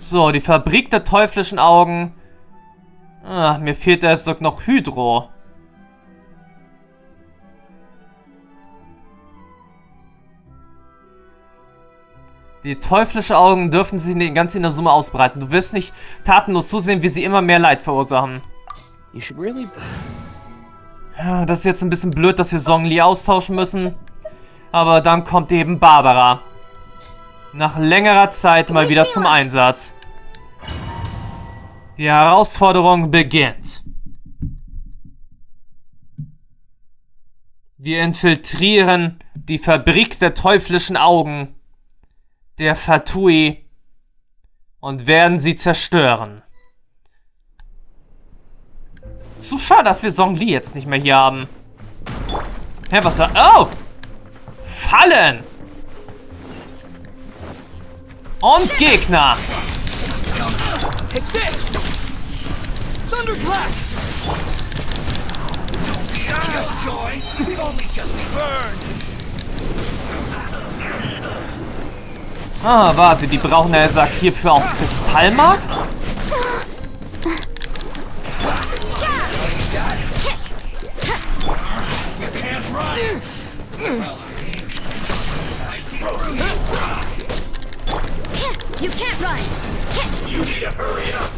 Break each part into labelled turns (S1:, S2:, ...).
S1: So, die Fabrik der Teuflischen Augen. Ah, mir fehlt erst noch Hydro. Die teuflischen Augen dürfen sich in ganz Inazuma ausbreiten. Du wirst nicht tatenlos zusehen, wie sie immer mehr Leid verursachen. Ja, das ist jetzt ein bisschen blöd, dass wir Zhongli austauschen müssen. Aber dann kommt eben Barbara. Nach längerer Zeit mal wieder zum Einsatz. Die Herausforderung beginnt. Wir infiltrieren die Fabrik der Teuflischen Augen, der Fatui, und werden sie zerstören. Zu schade, dass wir Zhongli jetzt nicht mehr hier haben. Hä, was war... Oh! Fallen! Und Gegner!
S2: Take this! Thunderclap! Don't be a killjoy! We've only just burned!
S1: Ah, warte, die brauchen ja Sack hierfür auch Kristallmark?
S3: You can't run!
S2: You need to hurry up!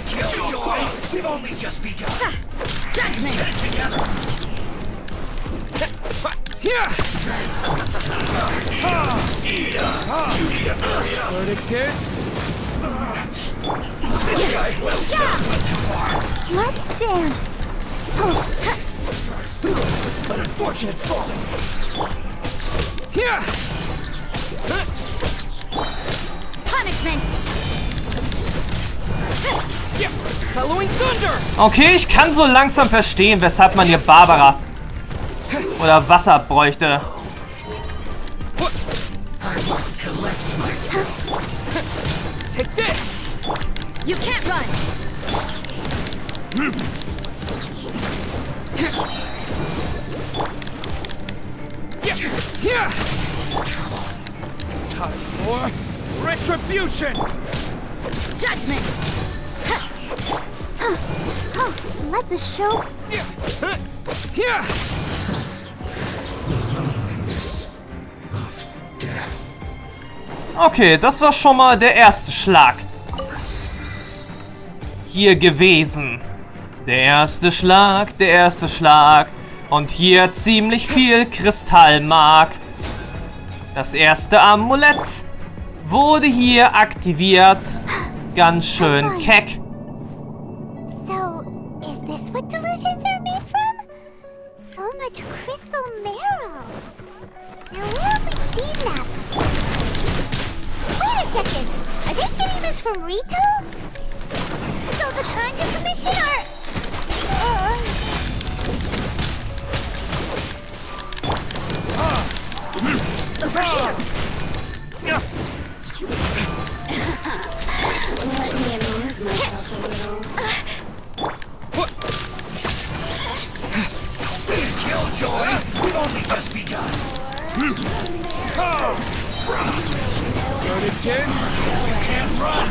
S2: Killjoy! We've only just begun!
S3: Judgment!
S2: Get together! Here! You need to hurry up! Verdict is... This guy went too far!
S3: Let's dance!
S2: An unfortunate fault! Here!
S3: Punishment!
S2: Following Thunder!
S1: Okay, ich kann so langsam verstehen, weshalb man hier Barbara oder Wasser bräuchte.
S2: I must collect myself. Take this!
S3: You can't run!
S2: Here! Time for retribution!
S3: Judgment! Let the show...
S2: Here!
S1: Okay, das war schon mal der erste Schlag. Hier gewesen. Der erste Schlag, der erste Schlag. Und hier ziemlich viel Kristallmark. Das erste Amulett wurde hier aktiviert. Ganz schön keck.
S3: So, is this what delusions are made from? So much crystal marrow. Now where have we seen that before? Wait a second. Are they getting this from Rito? So the Conjure Commission are... Over here. Let me amuse myself a little.
S2: Don't be a killjoy! We've only just begun! Verdict is... You can't run!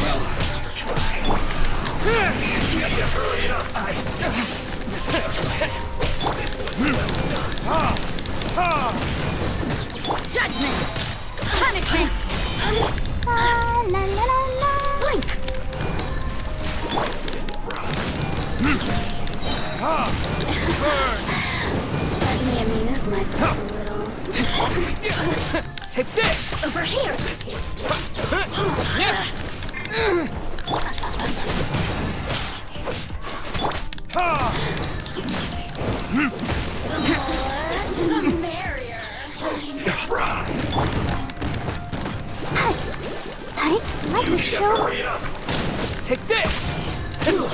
S2: Well, try. You need to hurry up!
S3: Judgment! Punishment! La la la la! Blink! Let me amuse myself a little.
S2: Take this!
S3: Over here! Let the show...
S2: Take this!
S3: You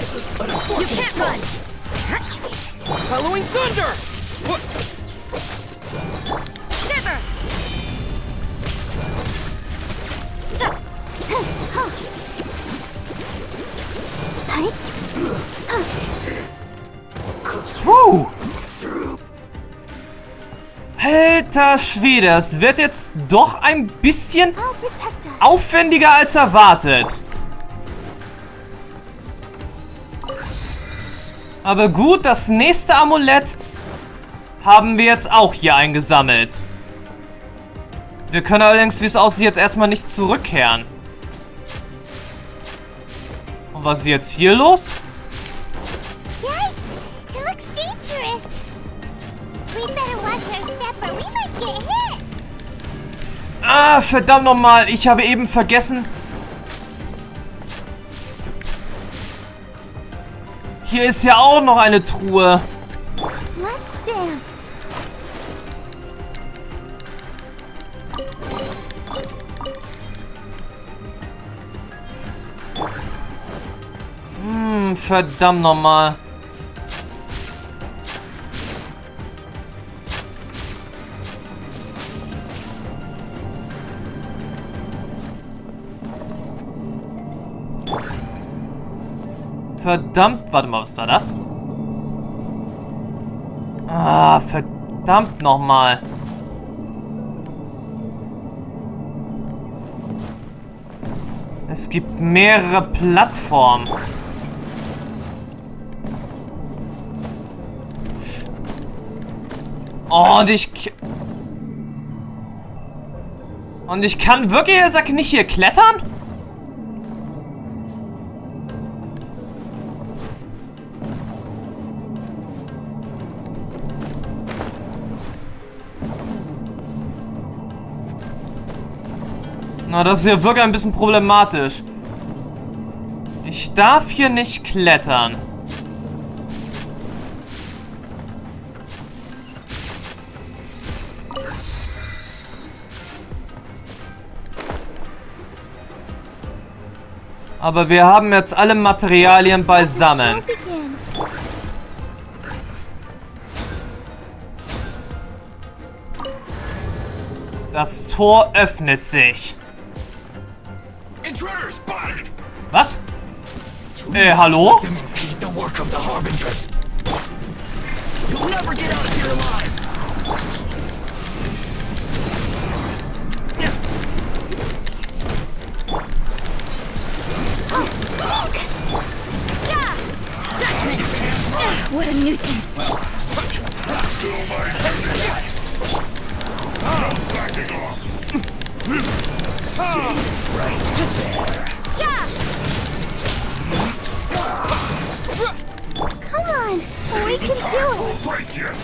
S3: can't run!
S2: Following Thunder!
S3: Shiver!
S1: Alter Schwede, es wird jetzt doch ein bisschen
S3: I'll protect us.
S1: aufwendiger als erwartet. Aber gut, das nächste Amulett haben wir jetzt auch hier eingesammelt. Wir können allerdings, wie es aussieht, jetzt erstmal nicht zurückkehren. Und was ist jetzt hier los?
S3: Yikes! It looks dangerous. We'd better watch our step or we might get hit.
S1: Ah, verdammt nochmal. Ich habe eben vergessen. Hier ist ja auch noch eine Truhe.
S3: Let's dance.
S1: Verdammt nochmal. Verdammt, warte mal, was war das? Ah, verdammt nochmal. Es gibt mehrere Plattformen. Oh, und ich kann wirklich, er sagt, nicht hier klettern? Na, das ist ja wirklich ein bisschen problematisch. Ich darf hier nicht klettern. Aber wir haben jetzt alle Materialien beisammen. Das Tor öffnet sich. Was? Hallo?
S3: What a nuisance. Come on, we can do it.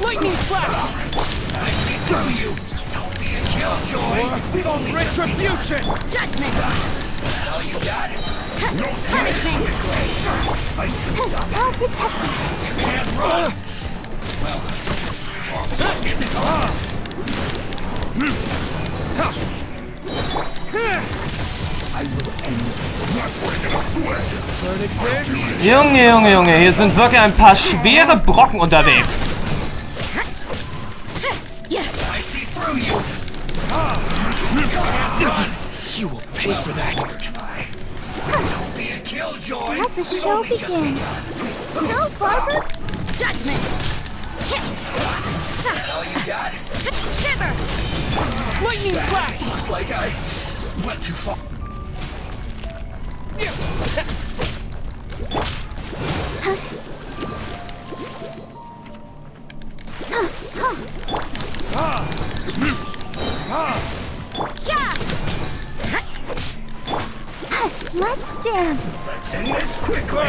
S2: Lightning flash! I see through you. Don't be a killjoy. On retribution.
S3: Judgment.
S2: Hell, you got it. No
S3: Punishment.
S2: I see
S3: I'll protect you.
S2: You can't run. Well, is it on? I will end. Not breaking a sweat.
S3: Verdict is...
S1: Junge, hier sind wirklich ein paar schwere Brocken unterwegs.
S2: I see through you. You will pay for that. Don't be a killjoy.
S3: Let the show begin. Go, Barbara. Judgment.
S2: Hell, you got it.
S3: Shiver.
S2: Lightning flash. Looks like I went too far.
S3: Let's dance.
S2: Let's end this quickly.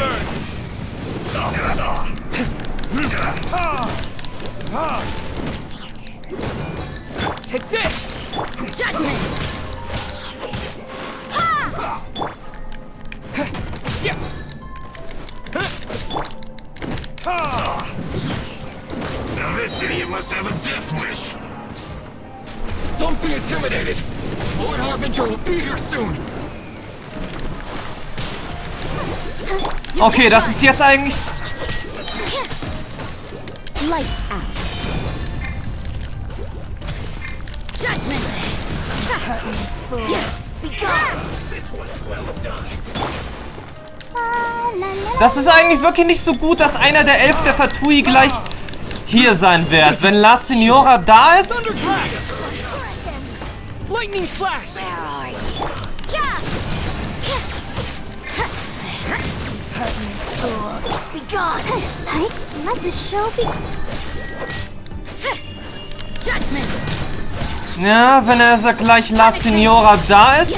S2: Take this.
S3: Judgment.
S2: Now this idiot must have a death wish. Don't be intimidated. Lord Harbinger will be here soon.
S1: Okay, das ist jetzt eigentlich...
S3: Lights out. Judgment.
S2: This one's well done.
S1: Das ist eigentlich wirklich nicht so gut, dass einer der 11 der Fatui gleich hier sein wird, wenn La Signora da ist.
S2: Thundercrack! Lightning flash!
S3: Be gone! Let the show be... Judgment!
S1: Ja, wenn er sagt gleich La Signora da ist.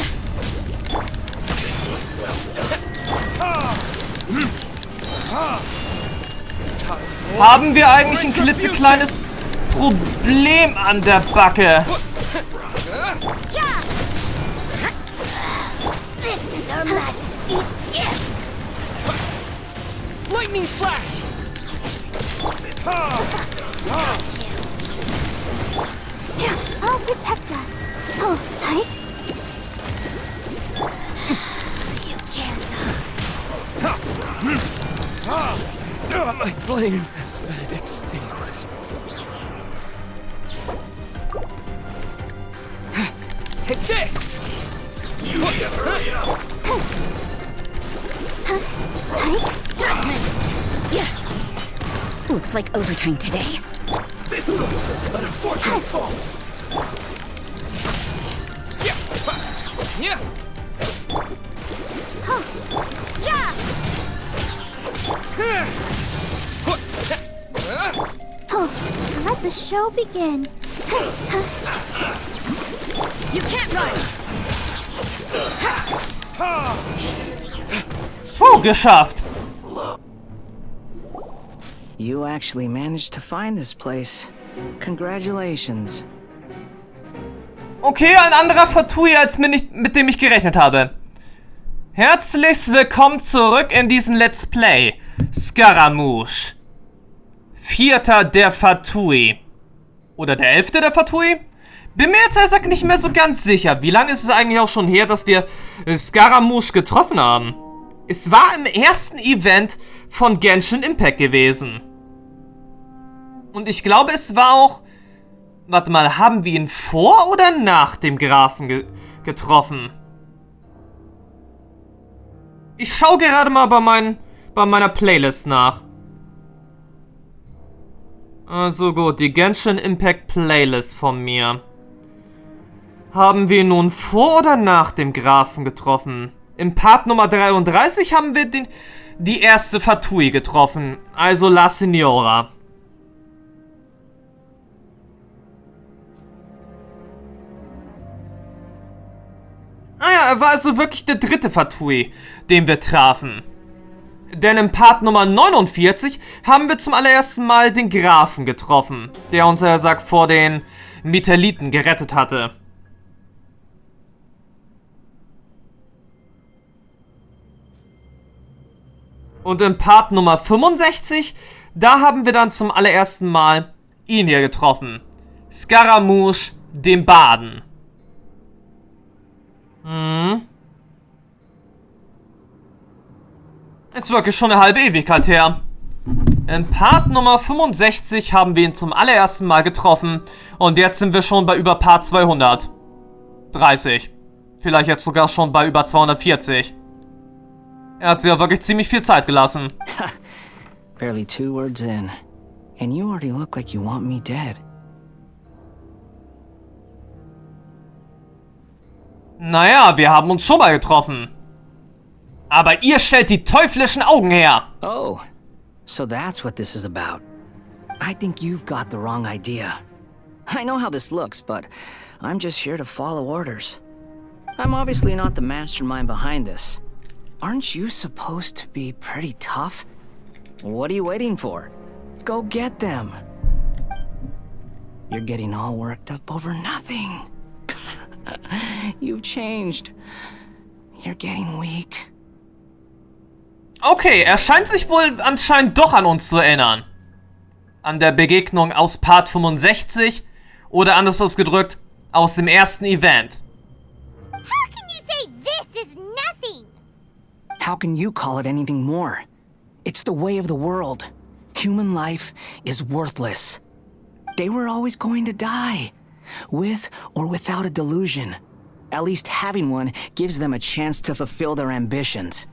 S1: Haben wir eigentlich ein klitzekleines Problem an der Backe?
S3: This is Her Majesty's gift!
S2: Lightning flash!
S3: I'll protect us. Oh, hi. You can't.
S2: My flame has been extinguished. Take this!
S3: Judgment! Yeah. Looks like overtime today.
S2: This is an unfortunate fault! Yeah! Yeah!
S3: Yeah! Oh, let the show begin. You can't run!
S1: Geschafft.
S4: You actually managed to find this place. Congratulations.
S1: Okay, ein anderer Fatui, als mit dem ich gerechnet habe. Herzlich willkommen zurück in diesem Let's Play. Scaramouche. 4. der Fatui. Oder der 11. der Fatui? Bin mir jetzt ehrlich gesagt nicht mehr so ganz sicher. Wie lange ist es eigentlich auch schon her, dass wir Scaramouche getroffen haben? Es war im ersten Event von Genshin Impact gewesen. Und ich glaube, es war auch... Warte mal, haben wir ihn vor oder nach dem Grafen getroffen? Ich schaue gerade mal bei meiner Playlist nach. Also gut, die Genshin Impact Playlist von mir. Haben wir ihn nun vor oder nach dem Grafen getroffen? Im Part Nummer 33 haben wir die erste Fatui getroffen, also La Signora. Ah ja, er war also wirklich der 3. Fatui, den wir trafen. Denn im Part Nummer 49 haben wir zum allerersten Mal den Grafen getroffen, der uns, er sagt, vor den Mitteliten gerettet hatte. Und im Part Nummer 65, da haben wir dann zum allerersten Mal ihn hier getroffen. Scaramouche, den Baden. Ist wirklich schon eine halbe Ewigkeit her. In Part Nummer 65 haben wir ihn zum allerersten Mal getroffen. Und jetzt sind wir schon bei über Part 230. Vielleicht jetzt sogar schon bei über 240. Er hat sich ja wirklich ziemlich viel Zeit gelassen.
S4: Barely 2 words in. And you already look like you want me dead.
S1: Naja, wir haben uns schon mal getroffen. Aber ihr stellt die teuflischen Augen her.
S4: Oh, so that's what this is about. I think you've got the wrong idea. I know how this looks, but I'm just here to follow orders. I'm obviously not the mastermind behind this. Aren't you supposed to be pretty tough? What are you waiting for? Go get them. You're getting all worked up over nothing. You've changed. You're getting weak.
S1: Okay, er scheint sich wohl anscheinend doch an uns zu erinnern. An der Begegnung aus Part 65 oder anders ausgedrückt, aus dem ersten Event.
S3: How can you say this is nothing?
S4: How can you call it anything more? It's the way of the world. Human life is worthless. They were always going to die, with or without a delusion. At least having one gives them a chance to fulfill their ambitions.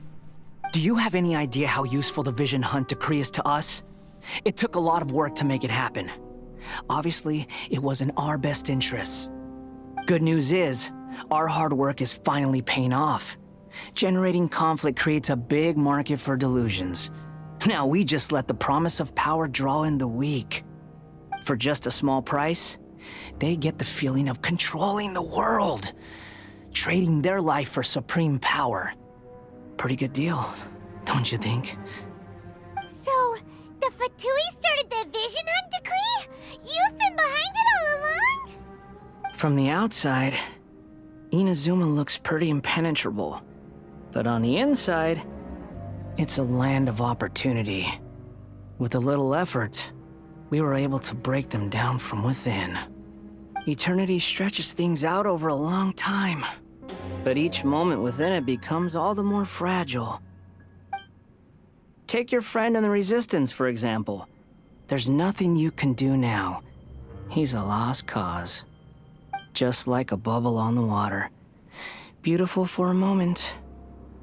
S4: Do you have any idea how useful the Vision Hunt decree is to us? It took a lot of work to make it happen. Obviously, it was in our best interests. Good news is, our hard work is finally paying off. Generating conflict creates a big market for delusions. Now we just let the promise of power draw in the weak. For just a small price, they get the feeling of controlling the world, trading their life for supreme power. Pretty good deal, don't you think?
S3: So, the Fatui started the Vision Hunt decree? You've been behind it all along?
S4: From the outside, Inazuma looks pretty impenetrable. But on the inside, it's a land of opportunity. With a little effort, we were able to break them down from within. Eternity stretches things out over a long time, but each moment within it becomes all the more fragile. Take your friend in the Resistance, for example. There's nothing you can do now. He's a lost cause. Just like a bubble on the water. Beautiful for a moment,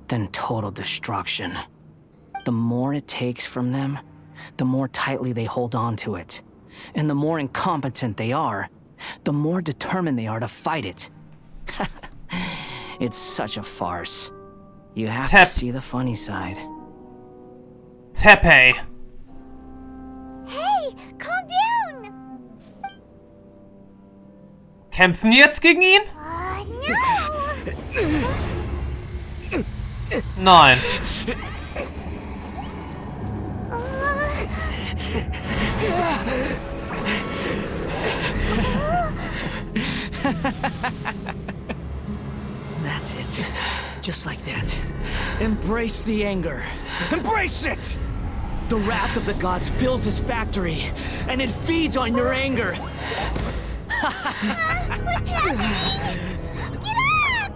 S4: then total destruction. The more it takes from them, the more tightly they hold on to it. And the more incompetent they are, the more determined they are to fight it. It's such a farce. You have to see the funny side.
S1: Tepe.
S3: Hey, calm down!
S1: Kämpfen die jetzt gegen ihn?
S3: No!
S1: Nein.
S4: That's it. Just like that. Embrace the anger. Embrace it! The wrath of the gods fills this factory, and it feeds on your anger.
S3: What's happening? Get up!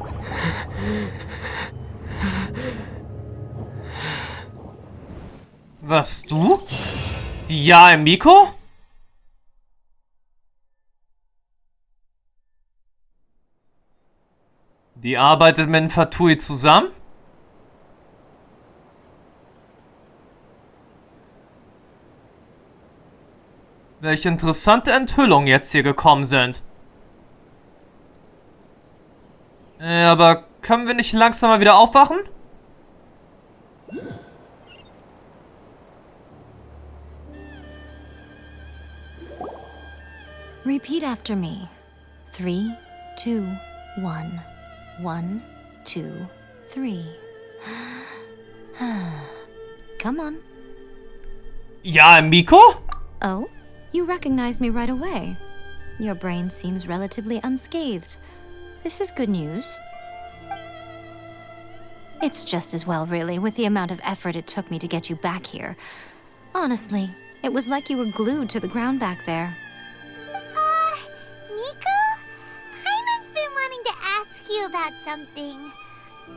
S1: Was, du? Die Ja Miko? Die arbeitet mit Fatui zusammen? Welche interessante Enthüllungen jetzt hier gekommen sind. Aber können wir nicht langsam mal wieder aufwachen?
S5: Repeat after me. 3, 2, 1. 1, 2, 3. Come on.
S1: Ja Miko?
S5: Oh, you recognized me right away. Your brain seems relatively unscathed. This is good news. It's just as well, really, with the amount of effort it took me to get you back here. Honestly, it was like you were glued to the ground back there.
S3: Miko? Paimon's been wanting to ask you about something.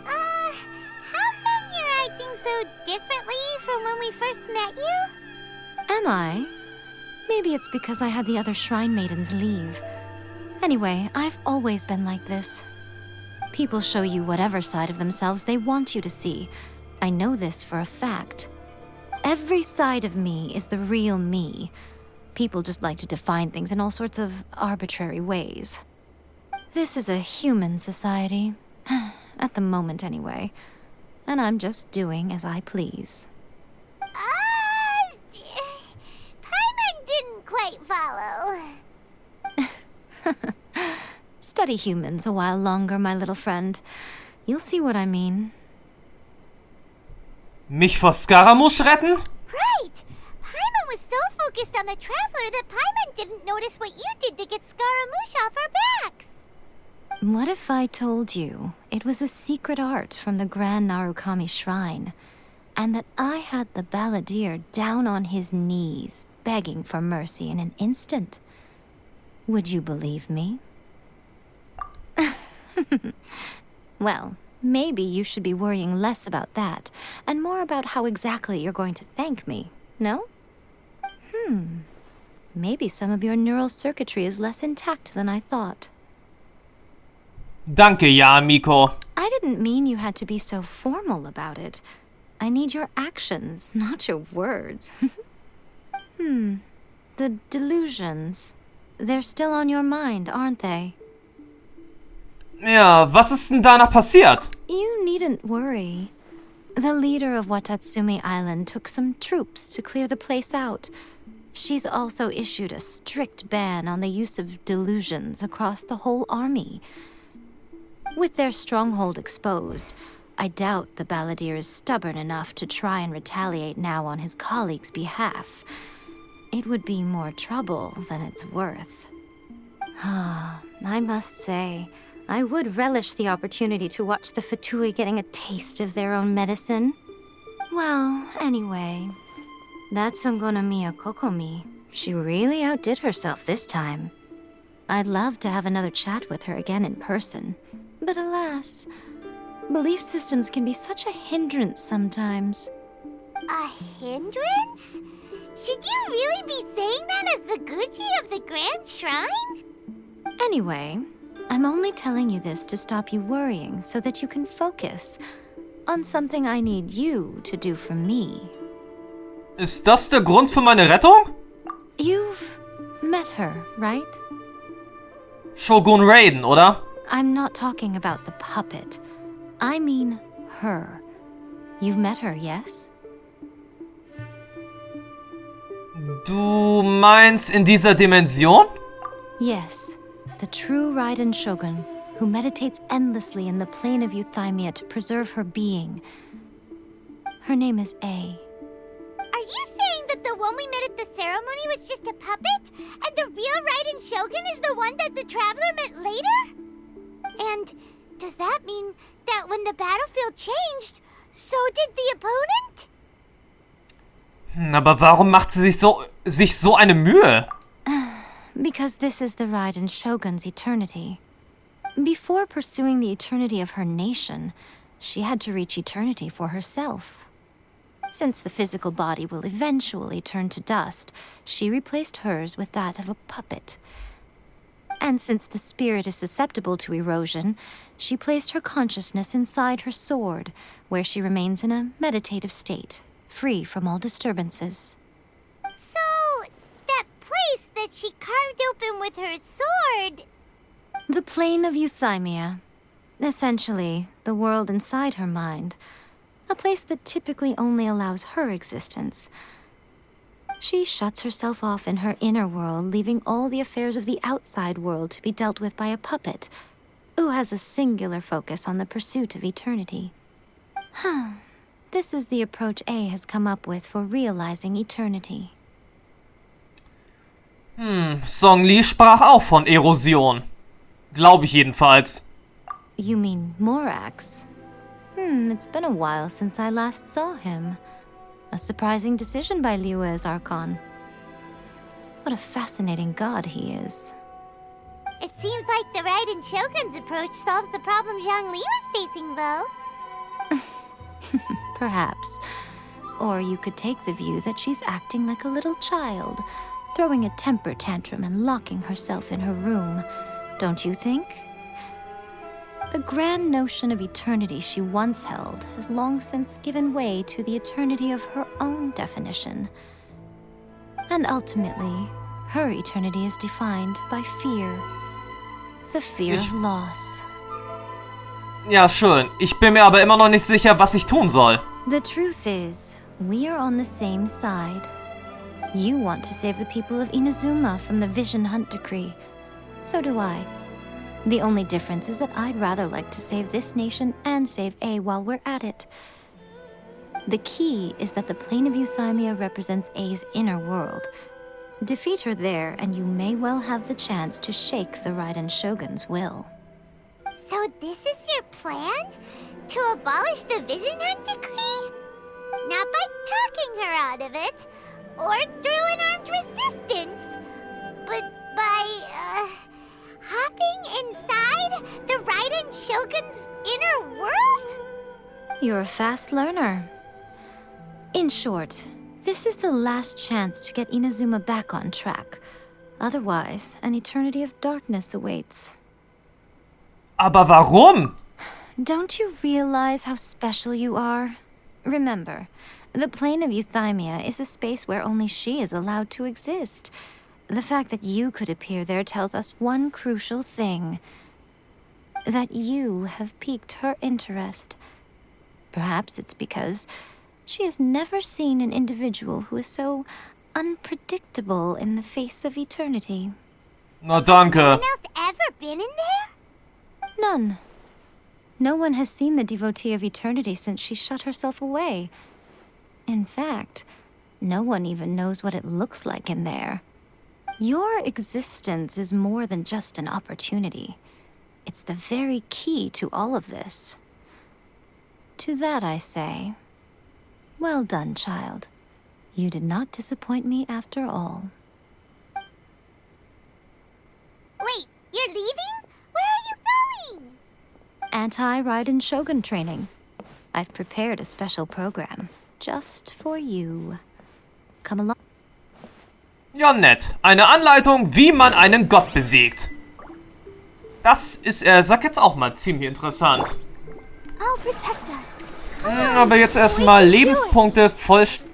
S3: How come you're acting so differently from when we first met you?
S5: Am I? Maybe it's because I had the other Shrine Maidens leave. Anyway, I've always been like this. People show you whatever side of themselves they want you to see. I know this for a fact. Every side of me is the real me. People just like to define things in all sorts of arbitrary ways. This is a human society. At the moment, anyway. And I'm just doing as I please.
S3: Paimon didn't quite follow.
S5: Study humans a while longer, my little friend. You'll see what I mean.
S1: Mich vor Scaramouche retten?
S3: Right! Paimon was so focused on the Traveler that Paimon didn't notice what you did to get Scaramouche off our backs.
S5: What if I told you it was a secret art from the Grand Narukami Shrine, and that I had the balladeer down on his knees, begging for mercy in an instant? Would you believe me? Well, maybe you should be worrying less about that, and more about how exactly you're going to thank me, no? Maybe some of your neural circuitry is less intact than I thought.
S1: Danke, Ja Miko.
S5: I didn't mean you had to be so formal about it. I need your actions, not your words. The delusions. They're still on your mind, aren't they?
S1: Ja, was ist denn danach passiert?
S5: You needn't worry. The leader of Watatsumi Island took some troops to clear the place out. She's also issued a strict ban on the use of delusions across the whole army. With their stronghold exposed, I doubt the balladeer is stubborn enough to try and retaliate now on his colleagues' behalf. It would be more trouble than it's worth. I must say, I would relish the opportunity to watch the Fatui getting a taste of their own medicine. Well, anyway, that Songonomiya Kokomi, she really outdid herself this time. I'd love to have another chat with her again in person, but alas, belief systems can be such a hindrance sometimes.
S3: A hindrance? Should you really be saying that as the Gucci of the Grand Shrine?
S5: Anyway, I'm only telling you this to stop you worrying so that you can focus on something I need you to do for me.
S1: Ist das der Grund für meine Rettung?
S5: You've met her, right?
S1: Shogun Raiden, oder?
S5: I'm not talking about the puppet. I mean her. You've met her, yes?
S1: Du meinst in dieser Dimension?
S5: Yes, the true Raiden Shogun, who meditates endlessly in the plane of Euthymia to preserve her being. Her name is A.
S3: Are you saying that the one we met at the ceremony was just a puppet? And the real Raiden Shogun is the one that the Traveler met later? And does that mean that when the battlefield changed, so did the opponent?
S1: Aber warum macht sie sich so eine Mühe?
S5: Because this is the Raiden Shogun's eternity. Before pursuing the eternity of her nation, she had to reach eternity for herself. Since the physical body will eventually turn to dust, she replaced hers with that of a puppet. And since the spirit is susceptible to erosion, she placed her consciousness inside her sword, where she remains in a meditative state, free from all disturbances.
S3: So, that place that she carved open with her sword...
S5: The plane of Euthymia. Essentially, the world inside her mind. A place that typically only allows her existence. She shuts herself off in her inner world, leaving all the affairs of the outside world to be dealt with by a puppet, who has a singular focus on the pursuit of eternity. This is the approach A has come up with for realizing eternity.
S1: Song Li sprach auch von Erosion. Glaube ich jedenfalls.
S5: You mean Morax? It's been a while since I last saw him. A surprising decision by Liyue's Archon. What a fascinating god he is.
S3: It seems like the Raiden Shogun's approach solves the problem Zhang Li was facing, though.
S5: Perhaps. Or you could take the view that she's acting like a little child, throwing a temper tantrum and locking herself in her room. Don't you think? The grand notion of eternity she once held has long since given way to the eternity of her own definition. And ultimately, her eternity is defined by fear. The fear of loss.
S1: Ja, schön. Ich bin mir aber immer noch nicht sicher, was ich tun soll.
S5: The truth is, we are on the same side. You want to save the people of Inazuma from the Vision Hunt decree. So do I. The only difference is that I'd rather like to save this nation and save A while we're at it. The key is that the plane of Euthymia represents A's inner world. Defeat her there, and you may well have the chance to shake the Raiden Shogun's will.
S3: So this is your plan? To abolish the Vision Hunt decree? Not by talking her out of it, or through an armed resistance, but by, hopping inside the Raiden Shogun's inner world?
S5: You're a fast learner. In short, this is the last chance to get Inazuma back on track. Otherwise, an eternity of darkness awaits.
S1: Aber warum?
S5: Don't you realize how special you are? Remember, The plane of Euthymia is a space where only she is allowed to exist. The fact that you could appear there tells us one crucial thing. That you have piqued her interest. Perhaps it's because she has never seen an individual who is so unpredictable in the face of eternity.
S1: Na danke.
S3: No one else ever been in there?
S5: None. No one has seen the devotee of eternity since she shut herself away. In fact, no one even knows what it looks like in there. Your existence is more than just an opportunity. It's the very key to all of this. To that I say, well done, child. You did not disappoint me after all.
S3: Wait, you're leaving? Where are you going?
S5: Anti-Raiden Shogun training. I've prepared a special program just for you. Come along.
S1: Ja, nett. Eine Anleitung, wie man einen Gott besiegt. Das ist, sag jetzt auch mal, ziemlich interessant.
S3: I'll protect us.
S1: Aber jetzt erstmal Lebenspunkte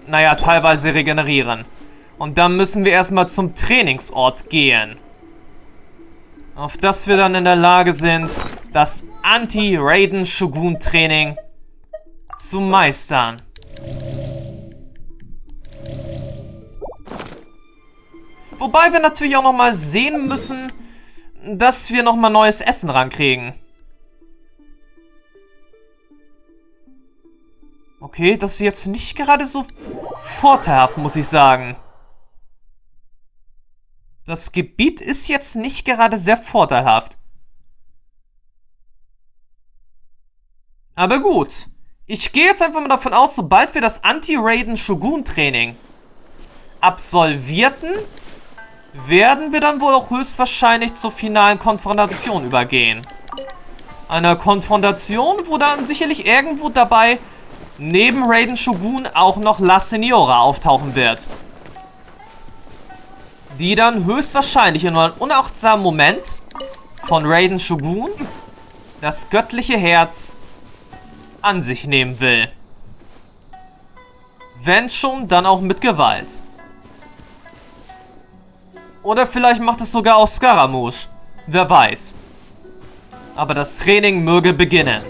S1: teilweise regenerieren. Und dann müssen wir erstmal zum Trainingsort gehen. Auf das wir dann in der Lage sind, das Anti-Raiden Shogun Training zu meistern. Wobei wir natürlich auch nochmal sehen müssen, dass wir nochmal neues Essen rankriegen. Okay, das ist jetzt nicht gerade so vorteilhaft, muss ich sagen. Das Gebiet ist jetzt nicht gerade sehr vorteilhaft. Aber gut. Ich gehe jetzt einfach mal davon aus, sobald wir das Anti-Raiden Shogun Training absolvierten, werden wir dann wohl auch höchstwahrscheinlich zur finalen Konfrontation übergehen. Einer Konfrontation, wo dann sicherlich irgendwo dabei neben Raiden Shogun auch noch La Signora auftauchen wird. Die dann höchstwahrscheinlich in einem unachtsamen Moment von Raiden Shogun das göttliche Herz an sich nehmen will. Wenn schon, dann auch mit Gewalt. Oder vielleicht macht es sogar auch Scaramouche. Wer weiß. Aber das Training möge beginnen.